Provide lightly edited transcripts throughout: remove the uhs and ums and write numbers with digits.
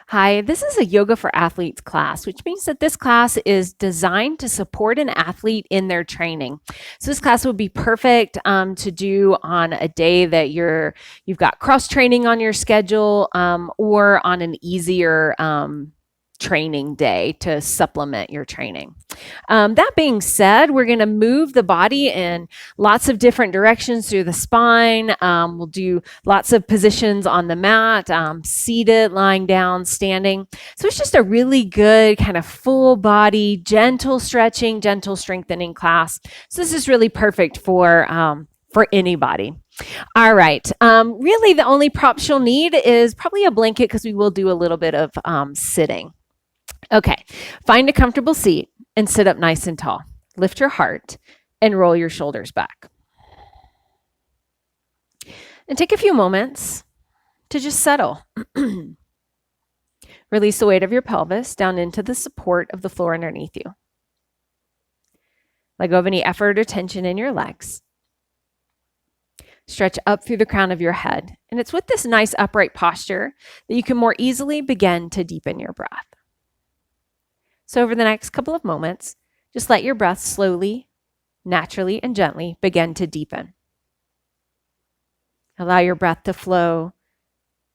Hi, this is a Yoga for Athletes class, which means that this class is designed to support an athlete in their training. So this class would be perfect to do on a day that you've got cross training on your schedule or on an easier training day to supplement your training. That being said, we're going to move the body in lots of different directions through the spine. We'll do lots of positions on the mat, seated, lying down, standing. So it's just a really good kind of full body, gentle stretching, gentle strengthening class. So this is really perfect for anybody. All right. Really, the only props you'll need is probably a blanket because we will do a little bit of sitting. Okay. Find a comfortable seat and sit up nice and tall. Lift your heart and roll your shoulders back. And take a few moments to just settle. Release the weight of your pelvis down into the support of the floor underneath you. Let go of any effort or tension in your legs. Stretch up through the crown of your head. And it's with this nice upright posture that you can more easily begin to deepen your breath. So over the next couple of moments, just let your breath slowly, naturally, and gently begin to deepen. Allow your breath to flow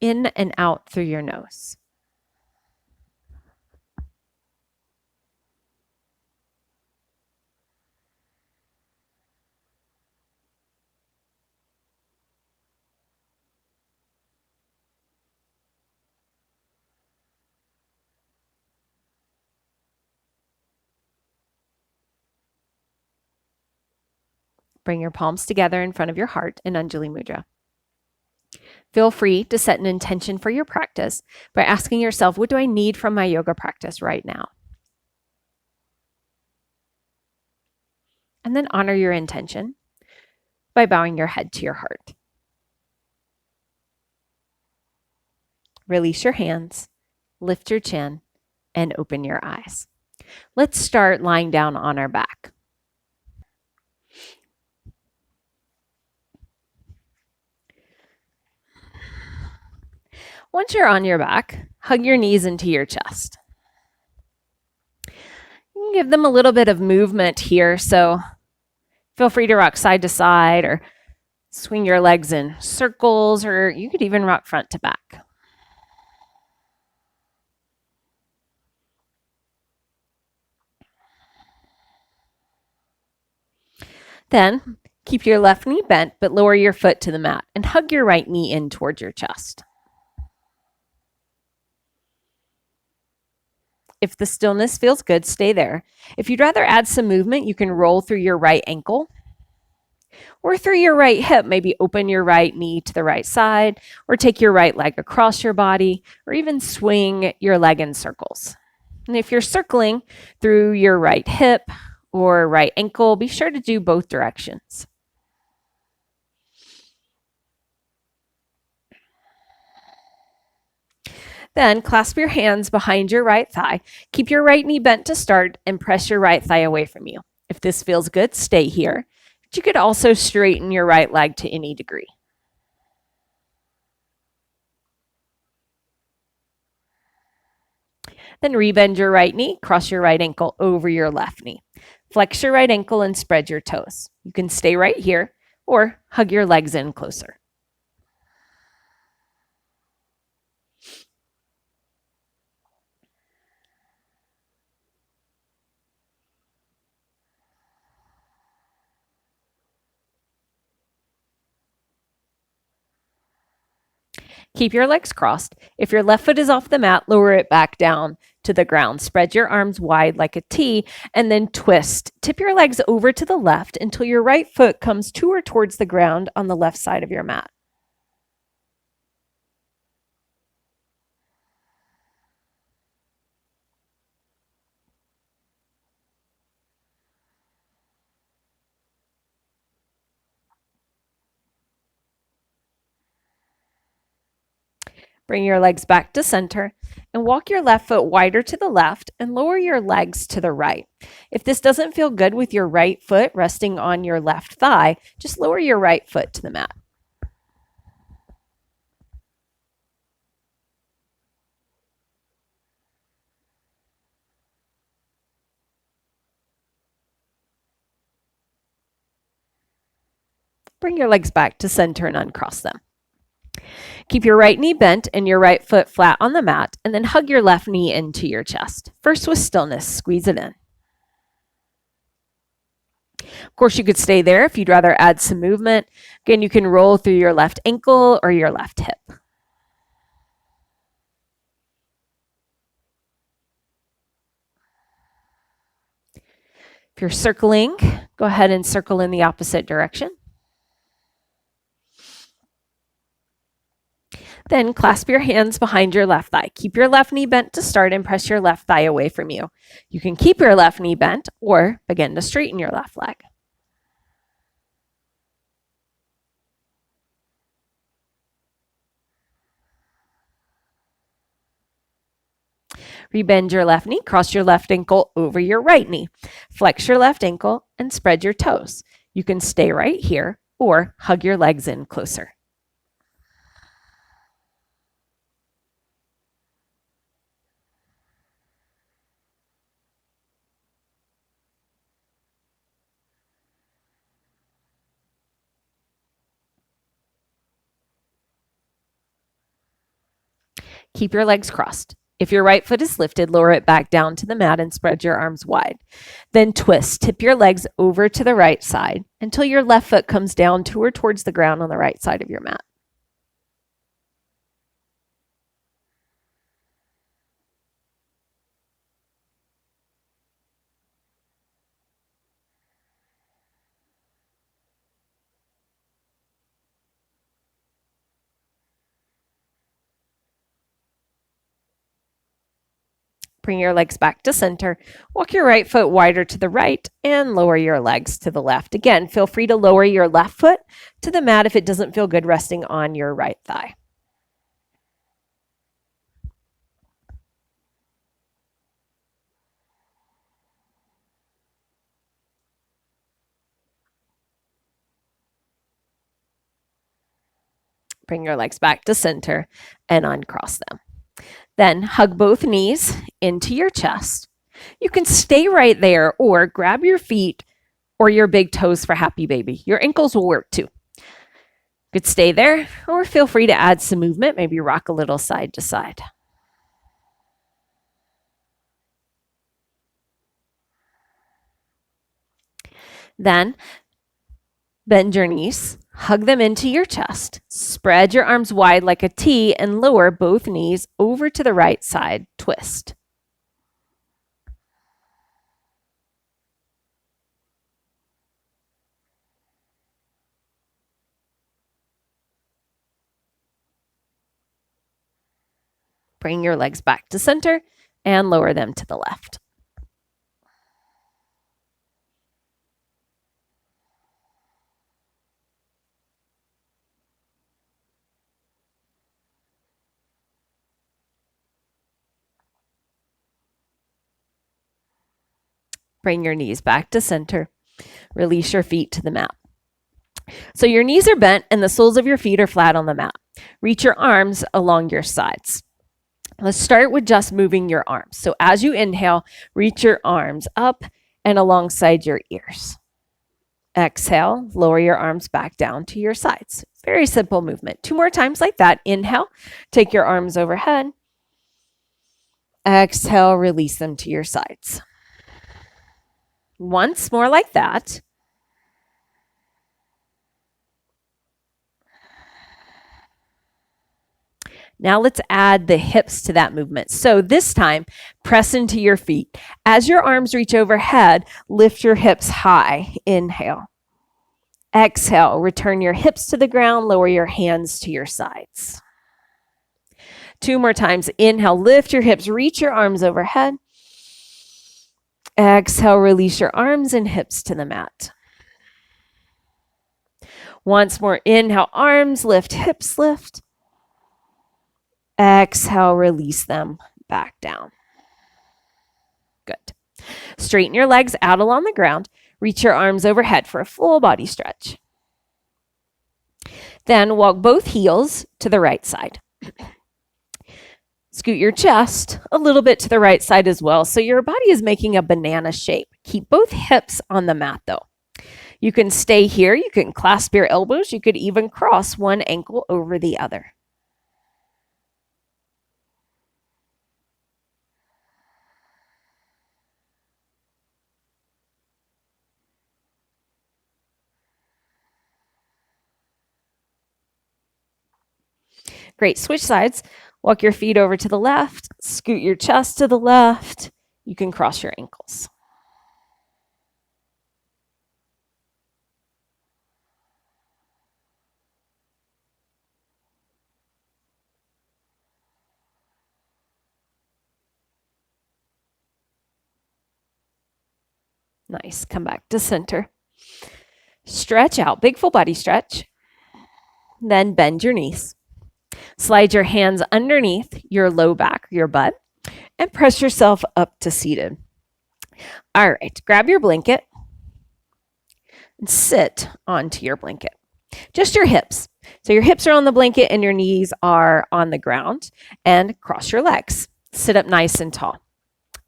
in and out through your nose. Bring your palms together in front of your heart in Anjali Mudra. Feel free to set an intention for your practice by asking yourself, what do I need from my yoga practice right now? And then honor your intention by bowing your head to your heart. Release your hands, lift your chin, and open your eyes. Let's start lying down on our back. Once you're on your back, hug your knees into your chest. You can give them a little bit of movement here, so feel free to rock side to side or swing your legs in circles, or you could even rock front to back. Then keep your left knee bent, but lower your foot to the mat and hug your right knee in towards your chest. If the stillness feels good, stay there. If you'd rather add some movement, you can roll through your right ankle or through your right hip. Maybe open your right knee to the right side or take your right leg across your body or even swing your leg in circles. And if you're circling through your right hip or right ankle, be sure to do both directions. Then clasp your hands behind your right thigh. Keep your right knee bent to start and press your right thigh away from you. If this feels good, stay here. But you could also straighten your right leg to any degree. Then rebend your right knee, cross your right ankle over your left knee. Flex your right ankle and spread your toes. You can stay right here or hug your legs in closer. Keep your legs crossed. If your left foot is off the mat, lower it back down to the ground. Spread your arms wide like a T and then twist. Tip your legs over to the left until your right foot comes to or towards the ground on the left side of your mat. Bring your legs back to center and walk your left foot wider to the left and lower your legs to the right. If this doesn't feel good with your right foot resting on your left thigh, just lower your right foot to the mat. Bring your legs back to center and uncross them. Keep your right knee bent and your right foot flat on the mat, and then hug your left knee into your chest. First with stillness, squeeze it in. Of course, you could stay there if you'd rather add some movement. Again, you can roll through your left ankle or your left hip. If you're circling, go ahead and circle in the opposite direction. Then clasp your hands behind your left thigh. Keep your left knee bent to start and press your left thigh away from you. You can keep your left knee bent or begin to straighten your left leg. Rebend your left knee, cross your left ankle over your right knee. Flex your left ankle and spread your toes. You can stay right here or hug your legs in closer. Keep your legs crossed. If your right foot is lifted, lower it back down to the mat and spread your arms wide. Then twist. Tip your legs over to the right side until your left foot comes down to or towards the ground on the right side of your mat. Bring your legs back to center. Walk your right foot wider to the right and lower your legs to the left. Again, feel free to lower your left foot to the mat if it doesn't feel good resting on your right thigh. Bring your legs back to center and uncross them. Then hug both knees into your chest. You can stay right there or grab your feet or your big toes for happy baby. Your ankles will work too. You could stay there or feel free to add some movement, maybe rock a little side to side. Then bend your knees, hug them into your chest, spread your arms wide like a T, and lower both knees over to the right side, twist. Bring your legs back to center and lower them to the left. Bring your knees back to center. Release your feet to the mat. So your knees are bent and the soles of your feet are flat on the mat. Reach your arms along your sides. Let's start with just moving your arms. So as you inhale, reach your arms up and alongside your ears. Exhale, lower your arms back down to your sides. Very simple movement. 2 more times like that. Inhale, take your arms overhead. Exhale, release them to your sides. Once more like that. Now let's add the hips to that movement. So this time, press into your feet. As your arms reach overhead, lift your hips high. Inhale. Exhale, return your hips to the ground, lower your hands to your sides. 2 more times. Inhale, lift your hips, reach your arms overhead. Exhale, release your arms and hips to the mat. Once more, inhale, arms lift, hips lift. Exhale, release them back down. Good. Straighten your legs out along the ground. Reach your arms overhead for a full body stretch. Then walk both heels to the right side. Scoot your chest a little bit to the right side as well, so your body is making a banana shape. Keep both hips on the mat though. You can stay here. You can clasp your elbows. You could even cross one ankle over the other. Great. Switch sides. Walk your feet over to the left. Scoot your chest to the left. You can cross your ankles. Nice. Come back to center. Stretch out. Big full body stretch. Then bend your knees. Slide your hands underneath your low back, your butt, and press yourself up to seated. All right. Grab your blanket and sit onto your blanket. Just your hips. So your hips are on the blanket and your knees are on the ground. And cross your legs. Sit up nice and tall.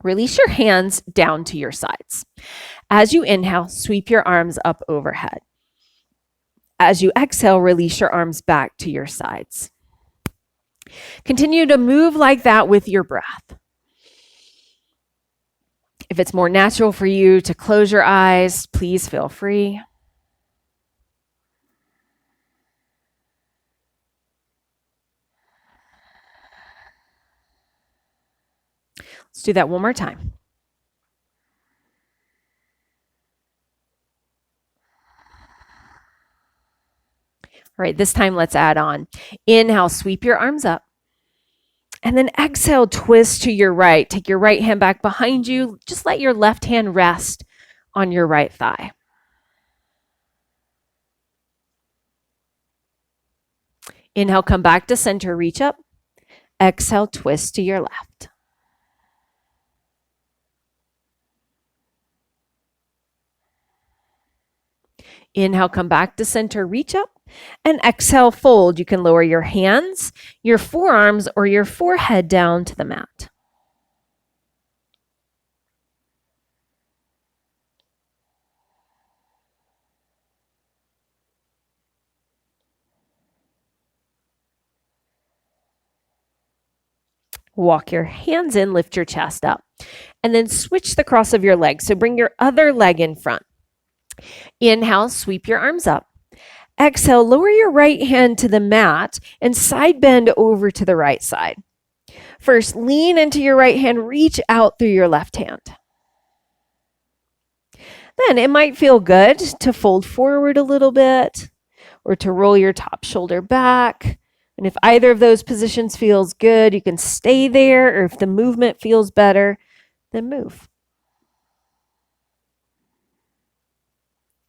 Release your hands down to your sides. As you inhale, sweep your arms up overhead. As you exhale, release your arms back to your sides. Continue to move like that with your breath. If it's more natural for you to close your eyes, please feel free. Let's do that one more time. All right, this time let's add on. Inhale, sweep your arms up. And then exhale, twist to your right. Take your right hand back behind you. Just let your left hand rest on your right thigh. Inhale, come back to center, reach up. Exhale, twist to your left. Inhale, come back to center, reach up. And exhale, fold. You can lower your hands, your forearms, or your forehead down to the mat. Walk your hands in, lift your chest up, and then switch the cross of your legs. So bring your other leg in front. Inhale, sweep your arms up. Exhale, lower your right hand to the mat and side bend over to the right side. First, lean into your right hand, reach out through your left hand. Then it might feel good to fold forward a little bit or to roll your top shoulder back. And if either of those positions feels good, you can stay there, or if the movement feels better, then move.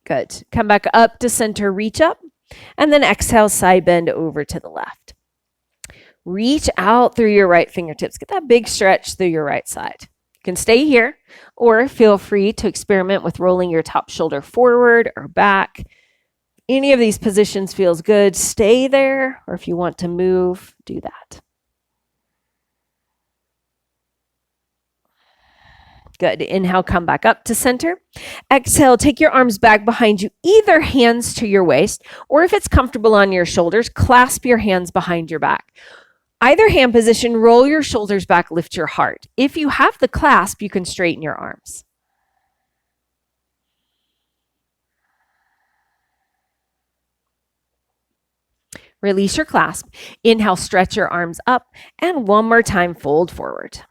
Good. Come back up to center, reach up, and then exhale, side bend over to the left. Reach out through your right fingertips. Get that big stretch through your right side. You can stay here, or feel free to experiment with rolling your top shoulder forward or back. Any of these positions feels good, stay there, or if you want to move, do that. Good. Inhale, come back up to center. Exhale, take your arms back behind you, either hands to your waist, or if it's comfortable on your shoulders, clasp your hands behind your back. Either hand position, roll your shoulders back, lift your heart. If you have the clasp, you can straighten your arms. Release your clasp. Inhale, stretch your arms up, and one more time, fold forward.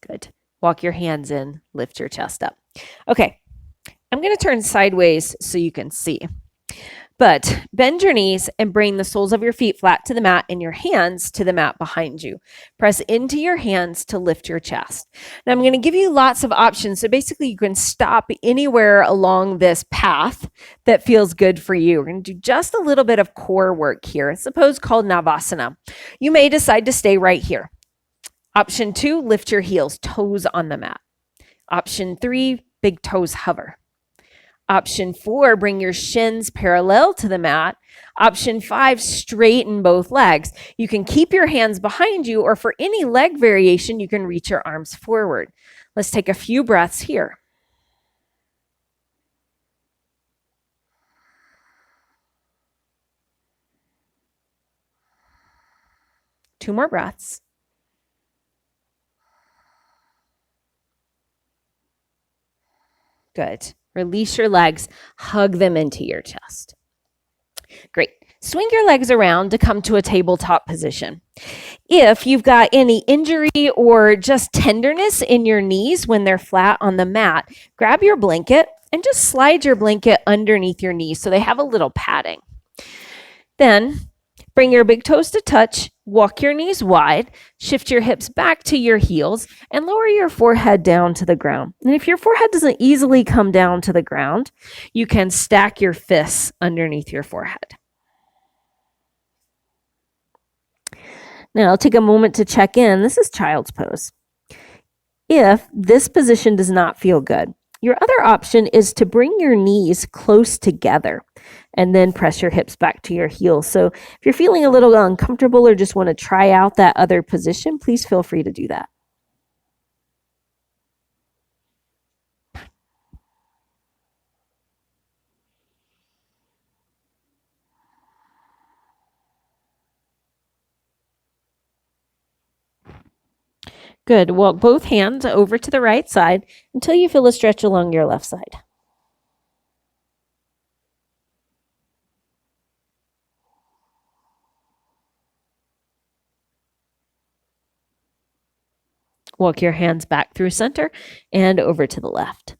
Good. Walk your hands in, lift your chest up. Okay, I'm going to turn sideways so you can see. But bend your knees and bring the soles of your feet flat to the mat and your hands to the mat behind you. Press into your hands to lift your chest. Now I'm going to give you lots of options. So basically you can stop anywhere along this path that feels good for you. We're going to do just a little bit of core work here. It's a pose called Navasana. You may decide to stay right here. Option 2, lift your heels, toes on the mat. Option 3, big toes hover. Option 4, bring your shins parallel to the mat. Option 5, straighten both legs. You can keep your hands behind you, or for any leg variation, you can reach your arms forward. Let's take a few breaths here. Two more breaths. Good. Release your legs, hug them into your chest. Great. Swing your legs around to come to a tabletop position. If you've got any injury or just tenderness in your knees when they're flat on the mat, grab your blanket and just slide your blanket underneath your knees so they have a little padding. Then bring your big toes to touch, walk your knees wide, shift your hips back to your heels, and lower your forehead down to the ground. And if your forehead doesn't easily come down to the ground, you can stack your fists underneath your forehead. Now, I'll take a moment to check in. This is child's pose. If this position does not feel good, your other option is to bring your knees close together and then press your hips back to your heels. So if you're feeling a little uncomfortable or just want to try out that other position, please feel free to do that. Good. Walk both hands over to the right side until you feel a stretch along your left side. Walk your hands back through center and over to the left.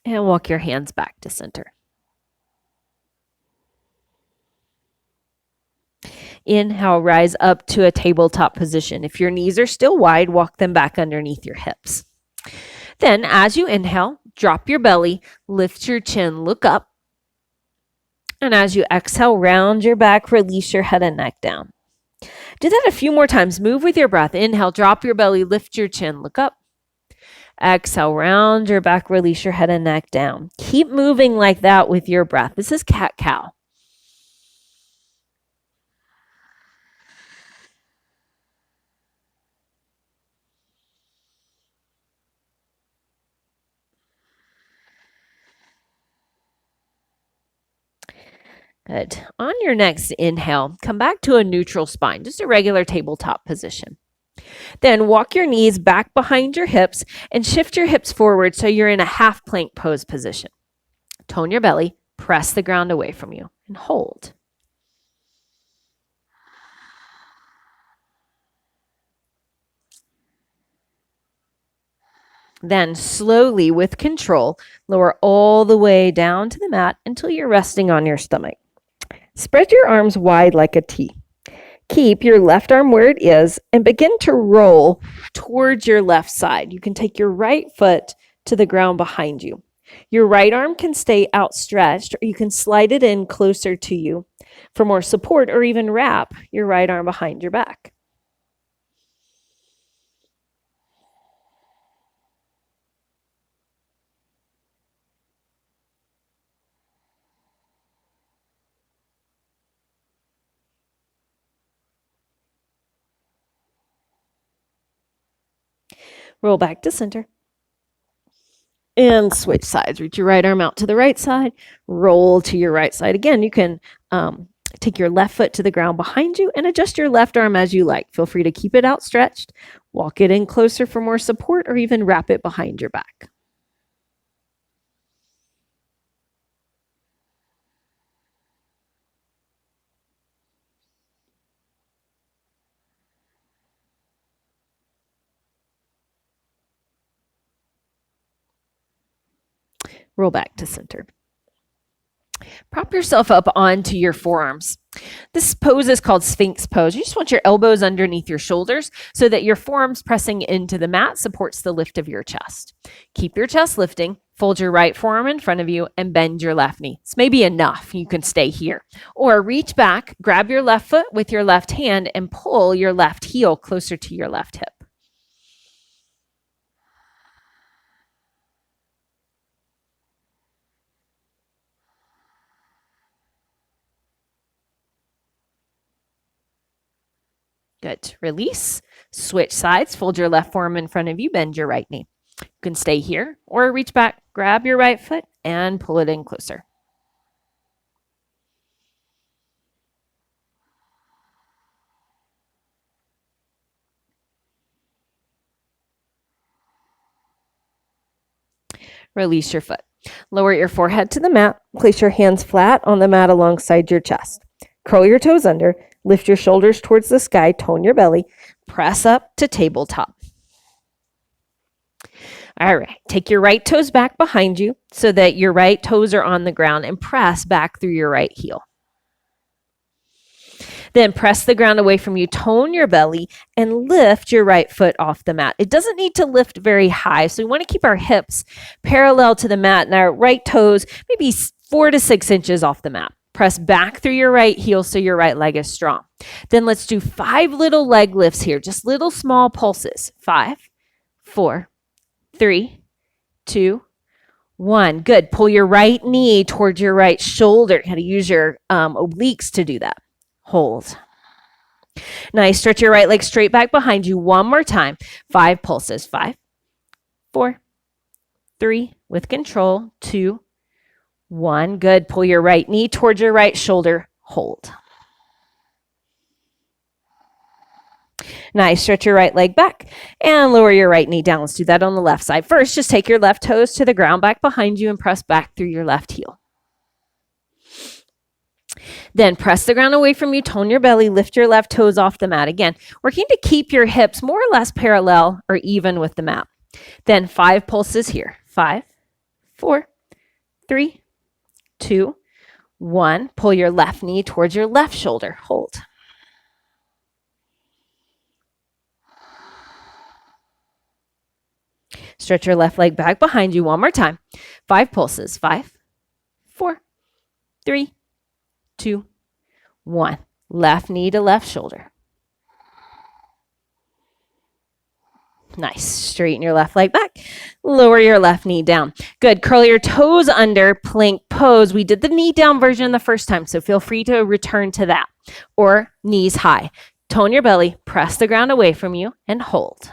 And walk your hands back to center. Inhale, rise up to a tabletop position. If your knees are still wide, walk them back underneath your hips. Then, as you inhale, drop your belly, lift your chin, look up. And as you exhale, round your back, release your head and neck down. Do that a few more times. Move with your breath. Inhale, drop your belly, lift your chin, look up. Exhale, round your back, release your head and neck down. Keep moving like that with your breath. This is cat-cow. Good. On your next inhale, come back to a neutral spine, just a regular tabletop position. Then walk your knees back behind your hips and shift your hips forward so you're in a half plank pose position. Tone your belly, press the ground away from you, and hold. Then slowly, with control, lower all the way down to the mat until you're resting on your stomach. Spread your arms wide like a T. Keep your left arm where it is and begin to roll towards your left side. You can take your right foot to the ground behind you. Your right arm can stay outstretched, or you can slide it in closer to you for more support, or even wrap your right arm behind your back. Roll back to center. And switch sides. Reach your right arm out to the right side. Roll to your right side. Again, you can take your left foot to the ground behind you and adjust your left arm as you like. Feel free to keep it outstretched. Walk it in closer for more support, or even wrap it behind your back. Roll back to center. Prop yourself up onto your forearms. This pose is called Sphinx pose. You just want your elbows underneath your shoulders so that your forearms pressing into the mat supports the lift of your chest. Keep your chest lifting. Fold your right forearm in front of you and bend your left knee. It's maybe enough. You can stay here. Or reach back, grab your left foot with your left hand and pull your left heel closer to your left hip. Good. Release. Switch sides. Fold your left forearm in front of you. Bend your right knee. You can stay here or reach back, grab your right foot and pull it in closer. Release your foot. Lower your forehead to the mat. Place your hands flat on the mat alongside your chest. Curl your toes under. Lift your shoulders towards the sky. Tone your belly. Press up to tabletop. All right. Take your right toes back behind you so that your right toes are on the ground and press back through your right heel. Then press the ground away from you, tone your belly, and lift your right foot off the mat. It doesn't need to lift very high, so we want to keep our hips parallel to the mat and our right toes maybe 4 to 6 inches off the mat. Press back through your right heel so your right leg is strong. Then let's do 5 little leg lifts here, just little small pulses. 5, 4, 3, 2, 1. Good. Pull your right knee towards your right shoulder. You got to use your obliques to do that. Hold. Nice. Stretch your right leg straight back behind you. One more time. 5 pulses. 5, 4, 3, with control. 2, 1. Good. Pull your right knee towards your right shoulder. Hold. Nice. Stretch your right leg back and lower your right knee down. Let's do that on the left side. First, just take your left toes to the ground back behind you and press back through your left heel. Then press the ground away from you, tone your belly, lift your left toes off the mat. Again, working to keep your hips more or less parallel or even with the mat. Then 5 pulses here. 5, 4, 3, 2, 1. Pull your left knee towards your left shoulder. Hold. Stretch your left leg back behind you one more time. 5 pulses. 5, 4, 3, 2, 1. Left knee to left shoulder. Nice. Straighten your left leg back. Lower your left knee down. Good. Curl your toes under, plank pose. We did the knee down version the first time, so feel free to return to that. Or knees high. Tone your belly, press the ground away from you, and hold.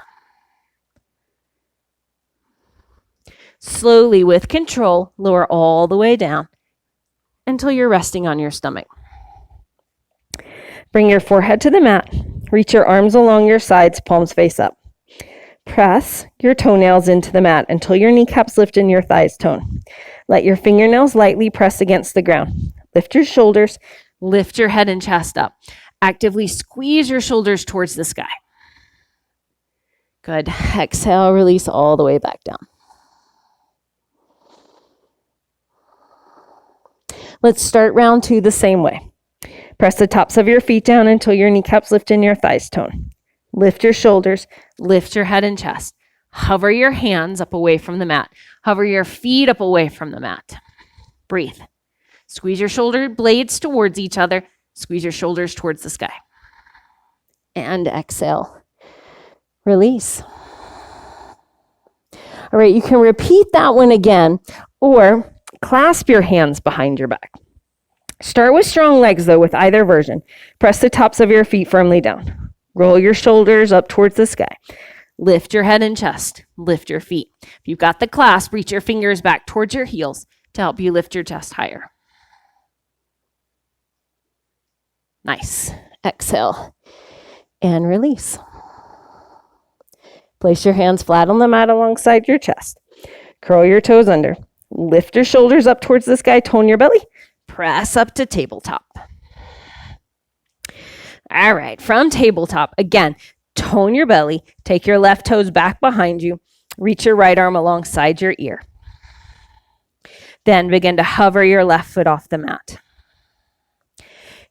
Slowly, with control, lower all the way down until you're resting on your stomach. Bring your forehead to the mat. Reach your arms along your sides, palms face up. Press your toenails into the mat until your kneecaps lift and your thighs tone. Let your fingernails lightly press against the ground. Lift your shoulders, lift your head and chest up. Actively squeeze your shoulders towards the sky. Good. Exhale, release all the way back down. Let's start round 2 the same way. Press the tops of your feet down until your kneecaps lift and your thighs tone. Lift your shoulders, lift your head and chest. Hover your hands up away from the mat. Hover your feet up away from the mat. Breathe. Squeeze your shoulder blades towards each other. Squeeze your shoulders towards the sky. And exhale. Release. All right, you can repeat that one again or clasp your hands behind your back. Start with strong legs, though, with either version. Press the tops of your feet firmly down. Roll your shoulders up towards the sky. Lift your head and chest. Lift your feet. If you've got the clasp, reach your fingers back towards your heels to help you lift your chest higher. Nice. Exhale and release. Place your hands flat on the mat alongside your chest. Curl your toes under. Lift your shoulders up towards the sky. Tone your belly. Press up to tabletop. All right, from tabletop, again, tone your belly. Take your left toes back behind you. Reach your right arm alongside your ear. Then begin to hover your left foot off the mat.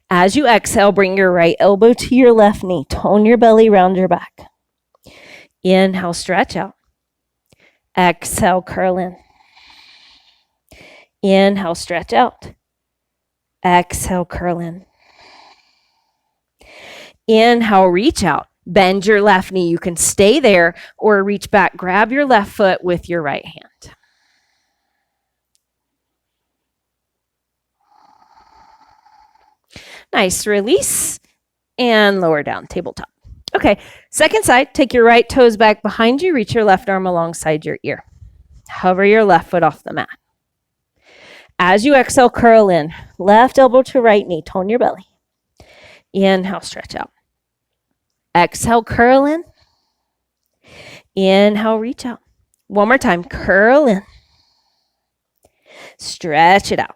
As you exhale, bring your right elbow to your left knee. Tone your belly, round your back. Inhale, stretch out. Exhale, curl in. Inhale, stretch out. Exhale, curl in. Inhale, reach out. Bend your left knee. You can stay there or reach back. Grab your left foot with your right hand. Nice. Release and lower down, tabletop. Okay, second side, take your right toes back behind you. Reach your left arm alongside your ear. Hover your left foot off the mat. As you exhale, curl in. Left elbow to right knee. Tone your belly. Inhale, stretch out. Exhale, curl in. Inhale, reach out. One more time, curl in. Stretch it out.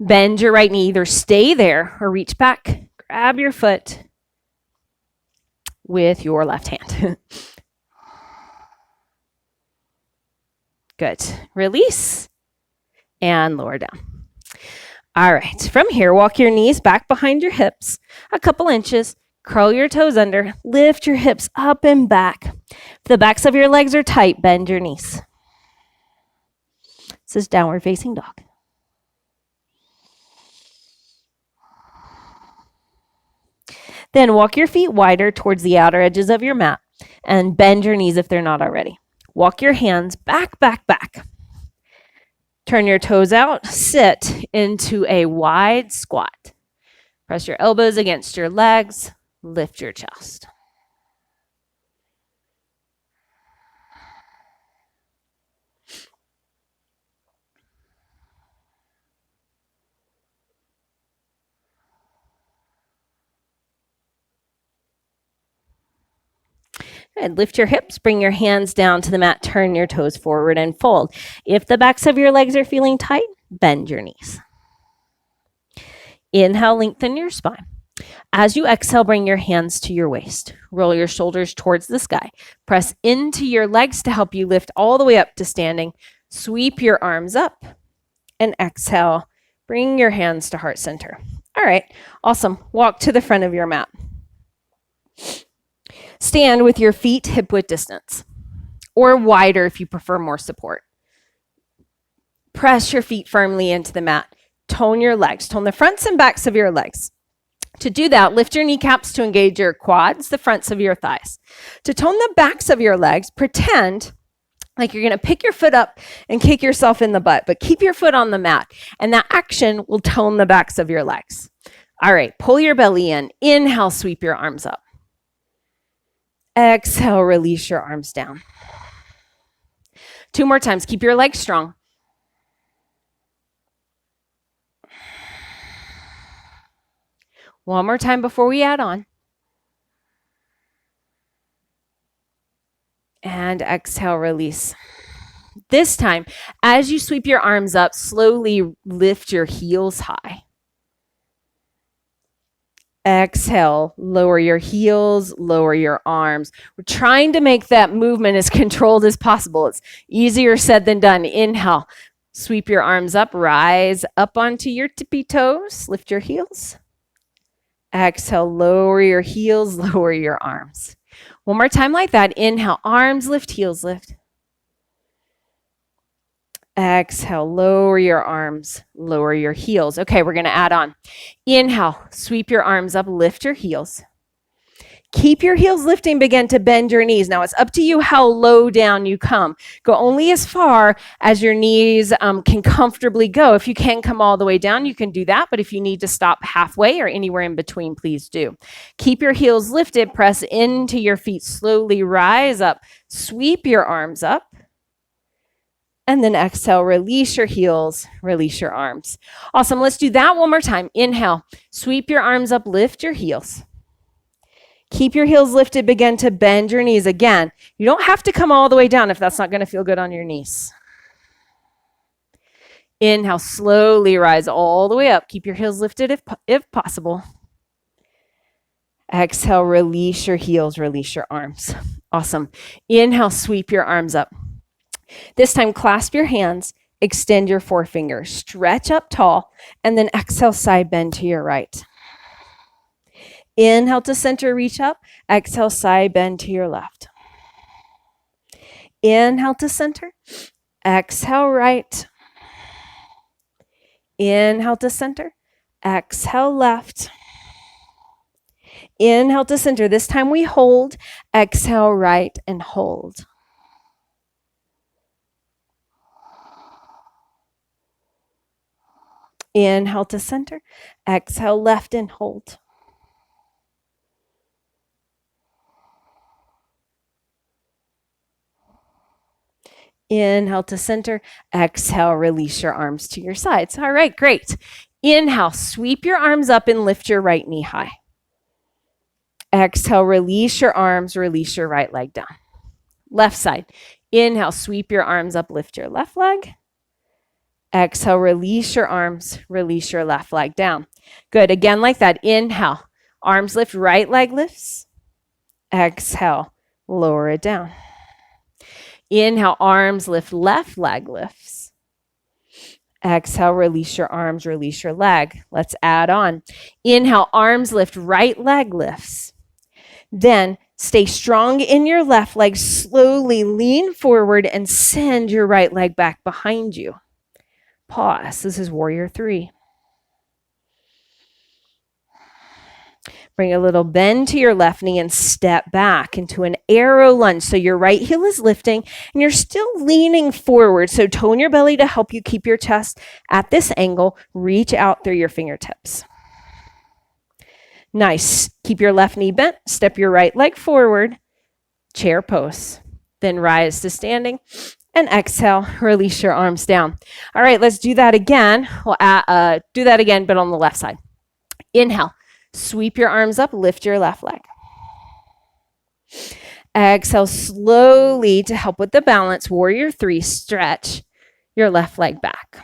Bend your right knee. Either stay there or reach back. Grab your foot with your left hand. Good. Release and lower down. All right. From here, walk your knees back behind your hips a couple inches. Curl your toes under. Lift your hips up and back. If the backs of your legs are tight, bend your knees. This is downward facing dog. Then walk your feet wider towards the outer edges of your mat and bend your knees if they're not already. Walk your hands back, back, back. Turn your toes out. Sit into a wide squat. Press your elbows against your legs. Lift your chest. Good. Lift your hips, bring your hands down to the mat, turn your toes forward and fold. If the backs of your legs are feeling tight, bend your knees. Inhale, lengthen your spine. As you exhale, bring your hands to your waist. Roll your shoulders towards the sky. Press into your legs to help you lift all the way up to standing. Sweep your arms up and exhale. Bring your hands to heart center. All right, awesome. Walk to the front of your mat. Stand with your feet hip-width distance, or wider if you prefer more support. Press your feet firmly into the mat. Tone your legs. Tone the fronts and backs of your legs. To do that, lift your kneecaps to engage your quads, the fronts of your thighs. To tone the backs of your legs, pretend like you're going to pick your foot up and kick yourself in the butt, but keep your foot on the mat, and that action will tone the backs of your legs. All right, pull your belly in. Inhale, sweep your arms up. Exhale, release your arms down. 2 more times. Keep your legs strong. One more time before we add on. And exhale, release. This time, as you sweep your arms up, slowly lift your heels high. Exhale, lower your heels, lower your arms. We're trying to make that movement as controlled as possible. It's easier said than done. Inhale, sweep your arms up, rise up onto your tippy toes, lift your heels. Exhale, lower your heels, lower your arms. One more time like that. Inhale, arms lift, heels lift. Exhale, lower your arms, lower your heels. Okay, we're going to add on. Inhale, sweep your arms up, lift your heels. Keep your heels lifting, begin to bend your knees. Now it's up to you how low down you come. Go only as far as your knees can comfortably go. If you can't come all the way down, you can do that. But if you need to stop halfway or anywhere in between, please do. Keep your heels lifted, press into your feet, slowly rise up, sweep your arms up. And then exhale, release your heels, release your arms. Awesome. Let's do that one more time. Inhale, sweep your arms up, lift your heels. Keep your heels lifted, begin to bend your knees. Again, you don't have to come all the way down if that's not going to feel good on your knees. Inhale, slowly rise all the way up. Keep your heels lifted if possible. Exhale, release your heels, release your arms. Awesome. Inhale, sweep your arms up. This time, clasp your hands, extend your forefinger, stretch up tall, and then exhale, side bend to your right. Inhale to center, reach up. Exhale, side bend to your left. Inhale to center. Exhale, right. Inhale to center. Exhale, left. Inhale to center. This time we hold. Exhale, right, and hold. Inhale to center. Exhale, left, and hold. Inhale to center. Exhale, release your arms to your sides. All right, great. Inhale, sweep your arms up and lift your right knee high. Exhale, release your arms, release your right leg down. Left side. Inhale, sweep your arms up, lift your left leg. Exhale, release your arms, release your left leg down. Good, again like that. Inhale, arms lift, right leg lifts. Exhale, lower it down. Inhale, arms lift, left leg lifts. Exhale, release your arms, release your leg. Let's add on. Inhale, arms lift, right leg lifts. Then stay strong in your left leg. Slowly lean forward and send your right leg back behind you. Pause. This is warrior 3. Bring a little bend to your left knee and step back into an arrow lunge. So your right heel is lifting and you're still leaning forward. So tone your belly to help you keep your chest at this angle. Reach out through your fingertips. Nice. Keep your left knee bent. Step your right leg forward. Chair pose. Then rise to standing. And exhale, release your arms down. All right, let's do that again. We'll do that again, but on the left side. Inhale. Sweep your arms up, lift your left leg. Exhale slowly to help with the balance. Warrior 3, stretch your left leg back.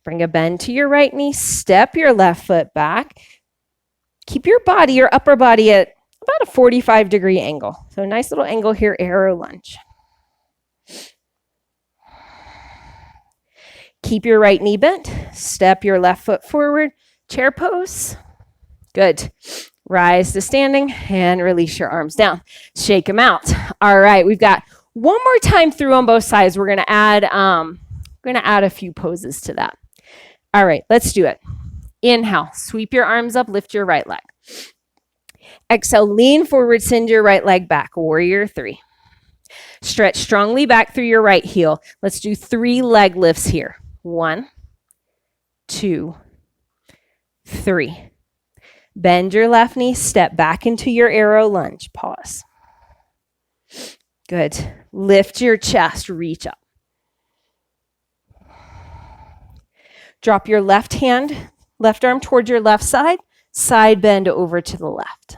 Bring a bend to your right knee, step your left foot back. Keep your body, your upper body at about a 45-degree angle. So a nice little angle here, arrow lunge. Keep your right knee bent. Step your left foot forward. Chair pose. Good. Rise to standing and release your arms down. Shake them out. All right, we've got one more time through on both sides. We're going to add a few poses to that. All right, let's do it. Inhale, sweep your arms up, lift your right leg. Exhale, lean forward, send your right leg back. Warrior 3. Stretch strongly back through your right heel. Let's do 3 leg lifts here. 1, 2, 3. Bend your left knee, step back into your arrow lunge. Pause. Good. Lift your chest, reach up. Drop your left hand, left arm towards your left side, side bend over to the left.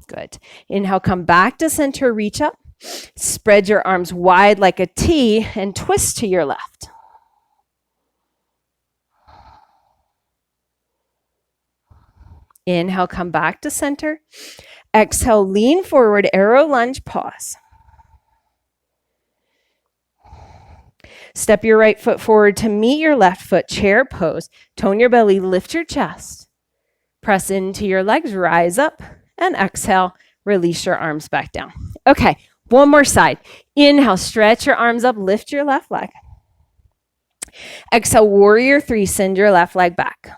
Good. Inhale, come back to center, reach up. Spread your arms wide like a T and twist to your left. Inhale, come back to center. Exhale, lean forward, arrow lunge, pause. Step your right foot forward to meet your left foot, chair pose. Tone your belly, lift your chest. Press into your legs, rise up, and exhale, release your arms back down. Okay, one more side. Inhale, stretch your arms up, lift your left leg. Exhale, warrior 3, send your left leg back.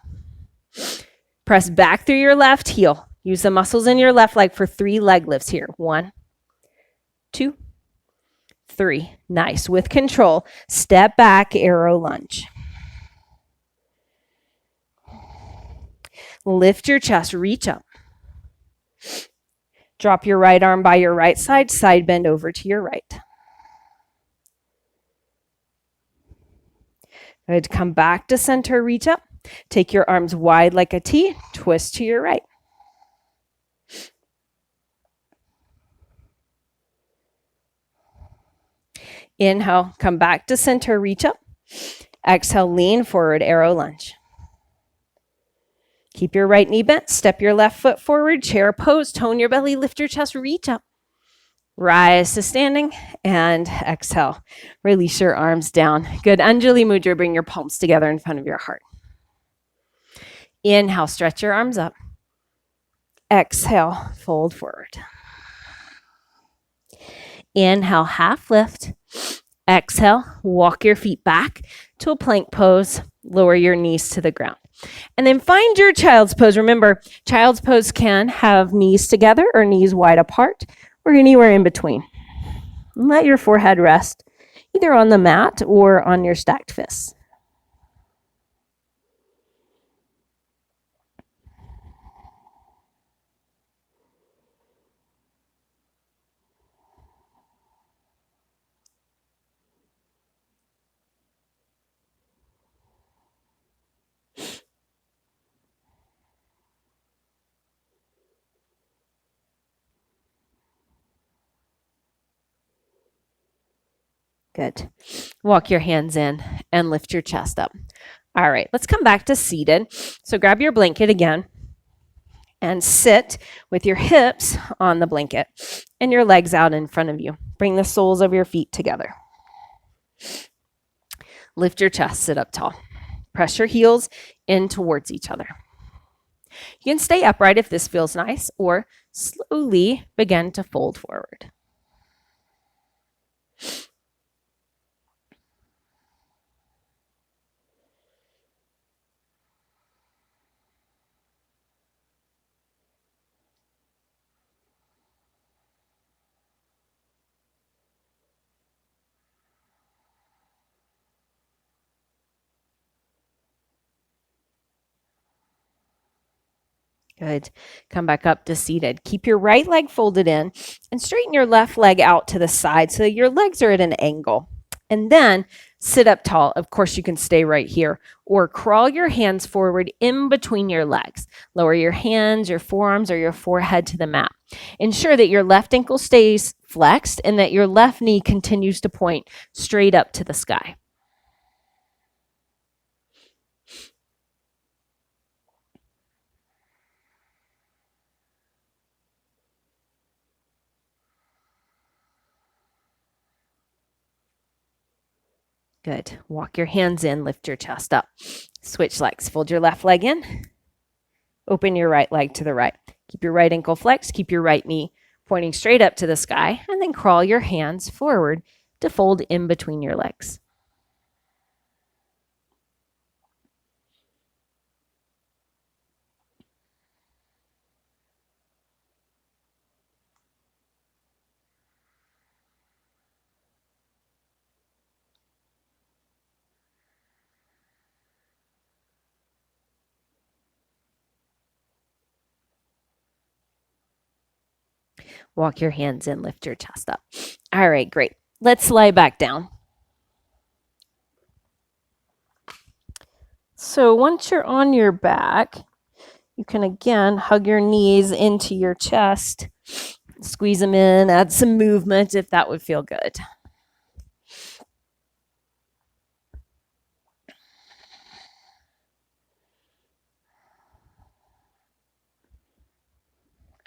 Press back through your left heel. Use the muscles in your left leg for 3 leg lifts here. 1, 2, 3. Nice. With control, step back, arrow lunge. Lift your chest, reach up. Drop your right arm by your right side, side bend over to your right. Good. Come back to center, reach up. Take your arms wide like a T, twist to your right. Inhale, come back to center, reach up. Exhale, lean forward, arrow lunge. Keep your right knee bent, step your left foot forward, chair pose, tone your belly, lift your chest, reach up. Rise to standing and exhale. Release your arms down. Good. Anjali Mudra, bring your palms together in front of your heart. Inhale, stretch your arms up. Exhale, fold forward. Inhale, half lift. Exhale, walk your feet back to a plank pose. Lower your knees to the ground. And then find your child's pose. Remember, child's pose can have knees together or knees wide apart or anywhere in between. And let your forehead rest either on the mat or on your stacked fists. Good. Walk your hands in and lift your chest up. All right, let's come back to seated. So grab your blanket again and sit with your hips on the blanket and your legs out in front of you. Bring the soles of your feet together. Lift your chest, sit up tall. Press your heels in towards each other. You can stay upright if this feels nice, or slowly begin to fold forward. Good. Come back up to seated. Keep your right leg folded in and straighten your left leg out to the side so that your legs are at an angle. And then sit up tall. Of course, you can stay right here or crawl your hands forward in between your legs. Lower your hands, your forearms, or your forehead to the mat. Ensure that your left ankle stays flexed and that your left knee continues to point straight up to the sky. Good. Walk your hands in, lift your chest up. Switch legs. Fold your left leg in. Open your right leg to the right. Keep your right ankle flexed. Keep your right knee pointing straight up to the sky. And then crawl your hands forward to fold in between your legs. Walk your hands in, lift your chest up. All right, great. Let's lie back down. So once you're on your back, you can again hug your knees into your chest, squeeze them in, add some movement if that would feel good.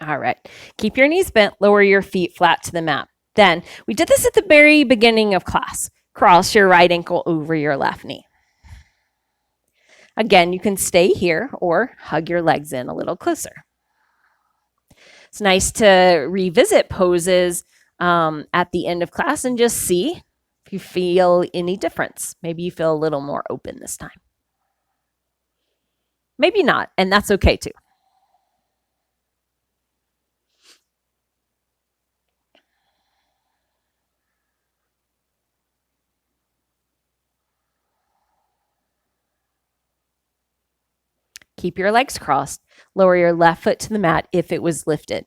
All right. Keep your knees bent, lower your feet flat to the mat. Then we did this at the very beginning of class. Cross your right ankle over your left knee. Again, you can stay here or hug your legs in a little closer. It's nice to revisit poses at the end of class and just see if you feel any difference. Maybe you feel a little more open this time. Maybe not, and that's okay too. Keep your legs crossed. Lower your left foot to the mat if it was lifted.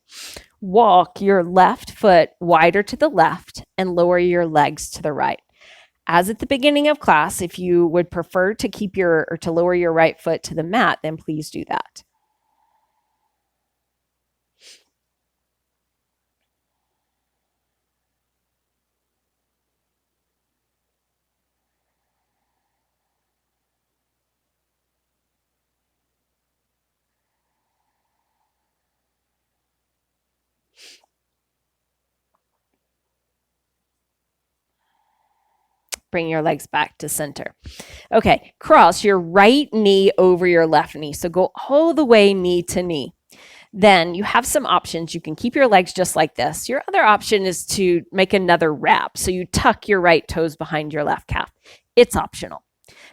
Walk your left foot wider to the left and lower your legs to the right. As at the beginning of class, if you would prefer to to lower your right foot to the mat, then please do that. Bring your legs back to center. Okay, cross your right knee over your left knee. So go all the way knee to knee. Then you have some options. You can keep your legs just like this. Your other option is to make another wrap. So you tuck your right toes behind your left calf. It's optional.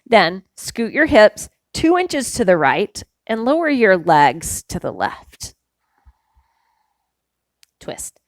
Then scoot your hips 2 inches to the right and lower your legs to the left. Twist.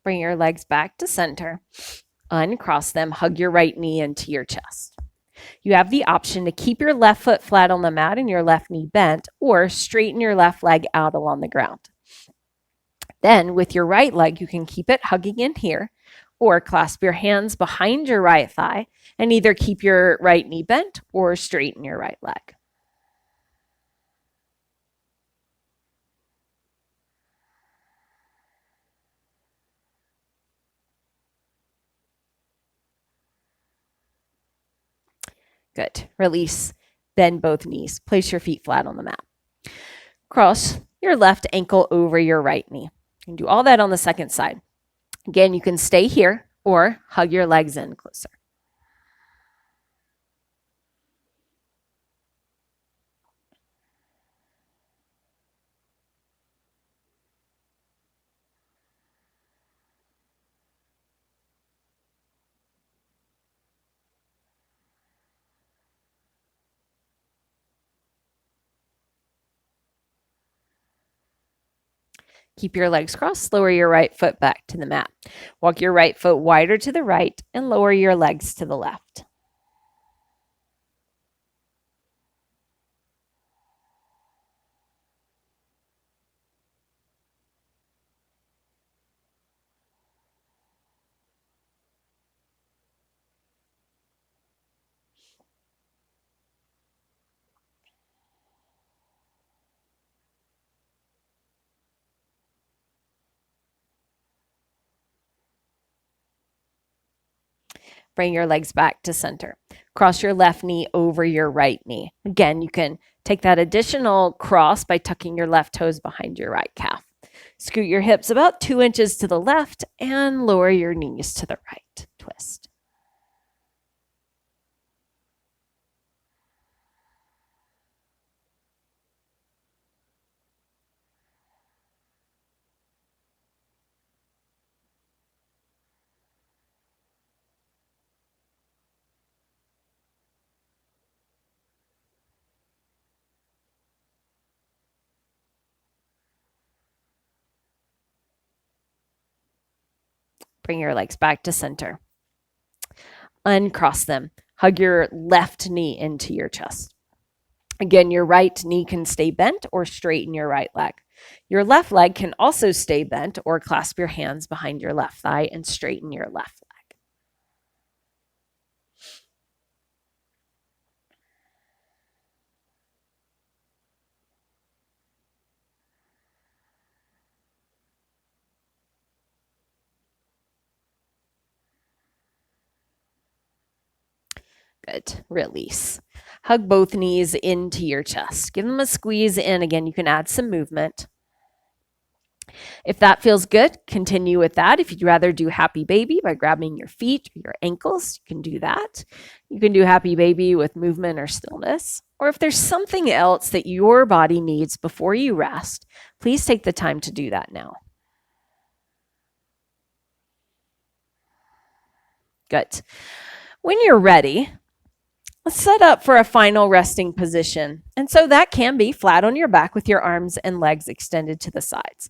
Bring your legs back to center. Uncross them. Hug your right knee into your chest. You have the option to keep your left foot flat on the mat and your left knee bent, or straighten your left leg out along the ground. Then with your right leg, you can keep it hugging in here, or clasp your hands behind your right thigh and either keep your right knee bent or straighten your right leg. Good. Release. Bend both knees. Place your feet flat on the mat. Cross your left ankle over your right knee. You can do all that on the second side. Again, you can stay here or hug your legs in closer. Keep your legs crossed. Lower your right foot back to the mat. Walk your right foot wider to the right and lower your legs to the left. Bring your legs back to center. Cross your left knee over your right knee. Again, you can take that additional cross by tucking your left toes behind your right calf. Scoot your hips about 2 inches to the left and lower your knees to the right. Twist. Bring your legs back to center. Uncross them. Hug your left knee into your chest. Again, your right knee can stay bent or straighten your right leg. Your left leg can also stay bent or clasp your hands behind your left thigh and straighten your left leg. Good. Release. Hug both knees into your chest. Give them a squeeze in. Again, you can add some movement. If that feels good, continue with that. If you'd rather do Happy Baby by grabbing your feet or your ankles, you can do that. You can do Happy Baby with movement or stillness. Or if there's something else that your body needs before you rest, please take the time to do that now. Good. When you're ready, let's set up for a final resting position. And so that can be flat on your back with your arms and legs extended to the sides.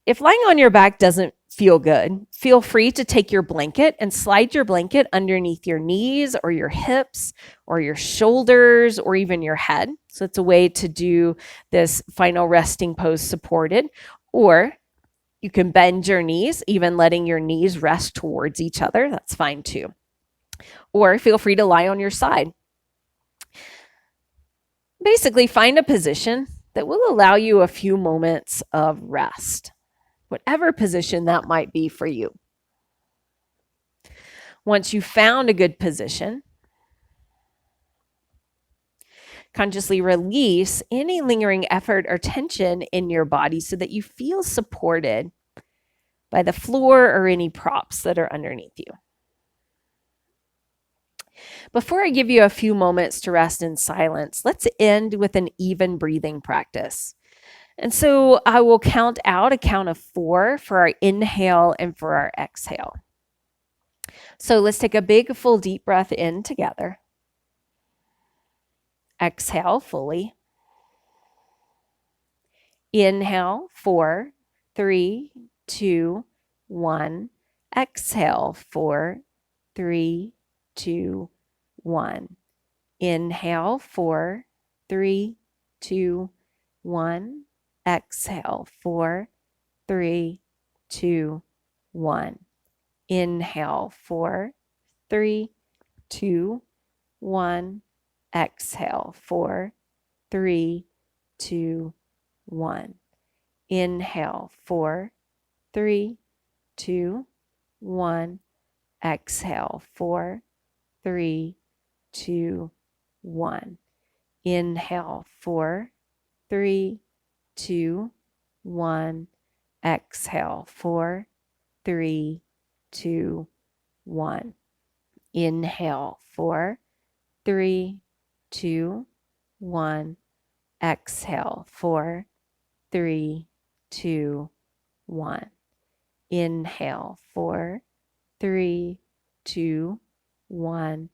If lying on your back doesn't feel good, feel free to take your blanket and slide your blanket underneath your knees or your hips or your shoulders or even your head. So it's a way to do this final resting pose supported. Or you can bend your knees, even letting your knees rest towards each other. That's fine too. Or feel free to lie on your side. Basically, find a position that will allow you a few moments of rest, whatever position that might be for you. Once you've found a good position, consciously release any lingering effort or tension in your body so that you feel supported by the floor or any props that are underneath you. Before I give you a few moments to rest in silence, let's end with an even breathing practice. And so I will count out a count of 4 for our inhale and for our exhale. So let's take a big, full, deep breath in together. Exhale fully. Inhale, 4, 3, 2, 1. Exhale, 4, 3, 2, 1. Inhale, 4, 3, 2, 1. Exhale, 4, 3, 2, 1. Inhale, 4, 3, 2, 1. Exhale, 4, 3, 2, 1. Inhale, 4, 3, 2, 1. Exhale, 4, 3, 2, 1. Inhale, 4, 3, 2, 1. Exhale, 4, 3, 2, 1. Inhale, 4, 3, 2, 1. Exhale, 4, 3, 2, 1. Inhale, 4, 3, 2, 1.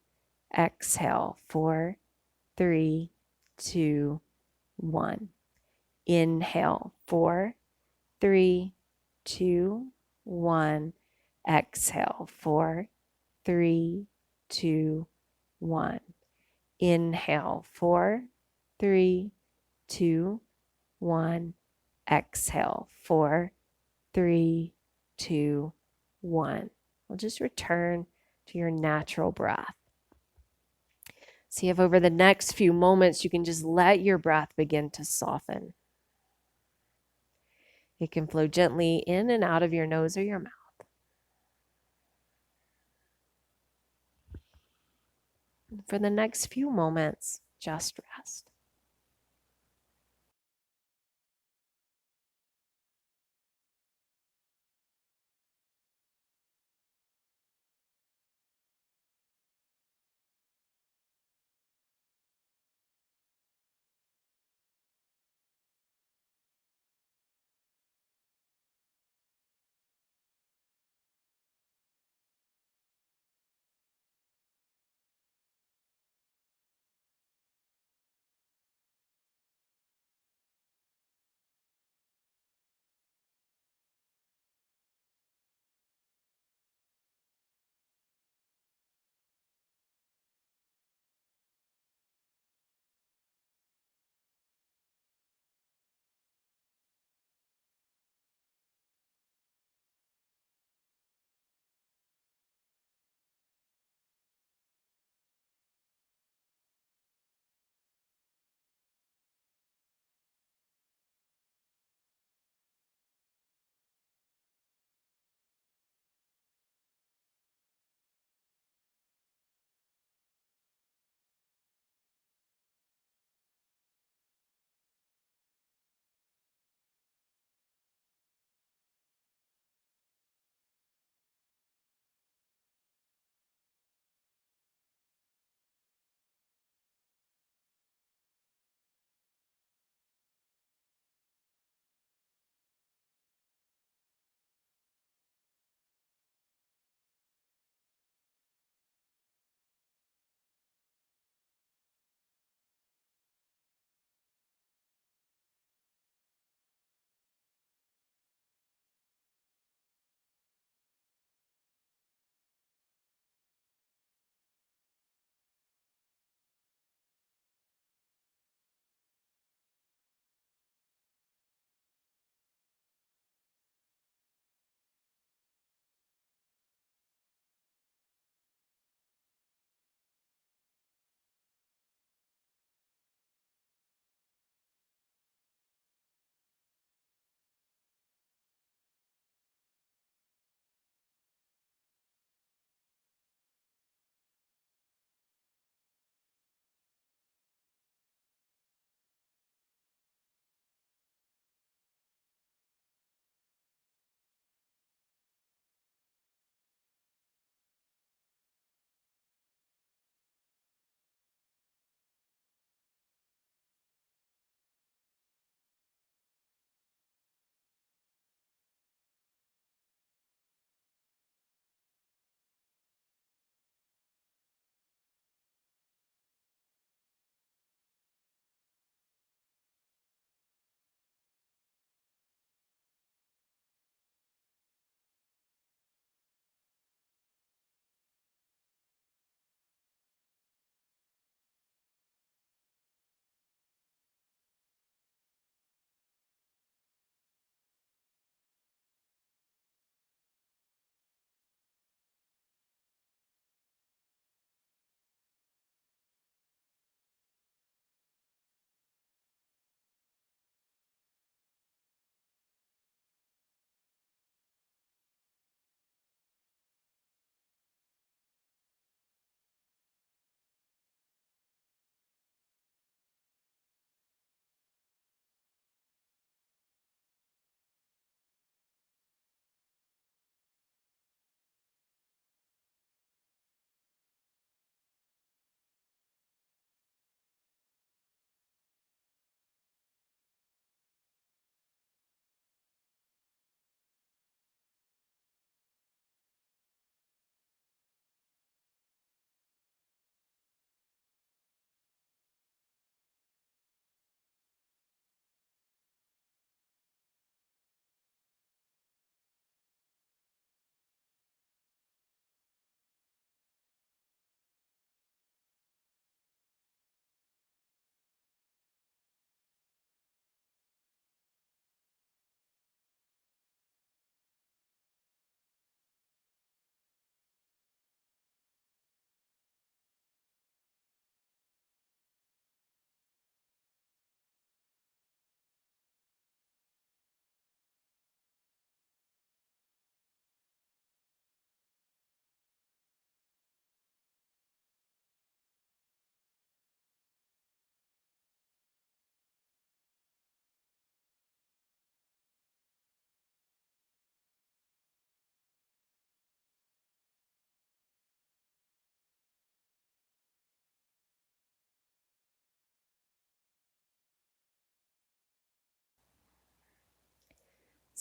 Exhale, 4, 3, 2, 1. Inhale, 4, 3, 2, 1. Exhale, 4, 3, 2, 1. Inhale, 4, 3, 2, 1. Exhale, 4, 3, 2, 1. We'll just return to your natural breath. See if over the next few moments you can just let your breath begin to soften. It can flow gently in and out of your nose or your mouth. For the next few moments, just rest.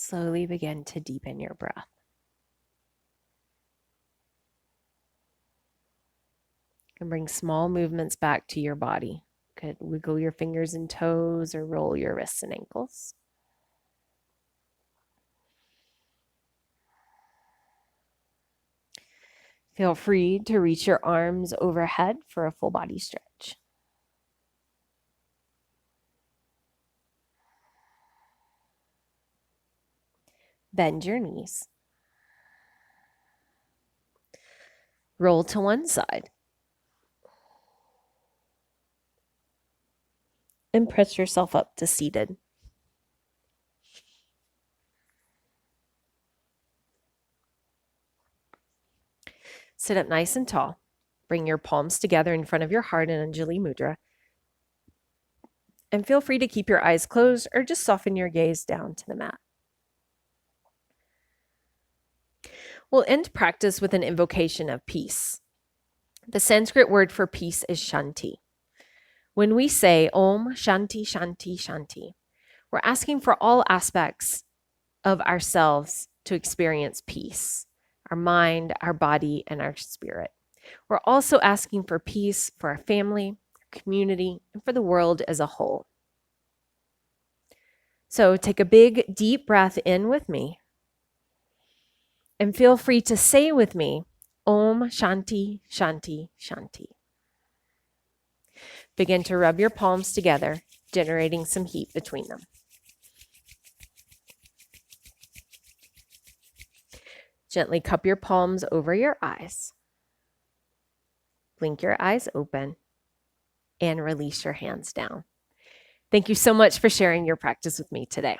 Slowly begin to deepen your breath. And bring small movements back to your body. You could wiggle your fingers and toes or roll your wrists and ankles. Feel free to reach your arms overhead for a full body stretch. Bend your knees. Roll to one side. And press yourself up to seated. Sit up nice and tall. Bring your palms together in front of your heart in Anjali Mudra. And feel free to keep your eyes closed or just soften your gaze down to the mat. We'll end practice with an invocation of peace. The Sanskrit word for peace is Shanti. When we say Om Shanti Shanti Shanti, we're asking for all aspects of ourselves to experience peace, our mind, our body, and our spirit. We're also asking for peace for our family, our community, and for the world as a whole. So take a big, deep breath in with me. And feel free to say with me, Om Shanti Shanti Shanti. Begin to rub your palms together, generating some heat between them. Gently cup your palms over your eyes. Blink your eyes open and release your hands down. Thank you so much for sharing your practice with me today.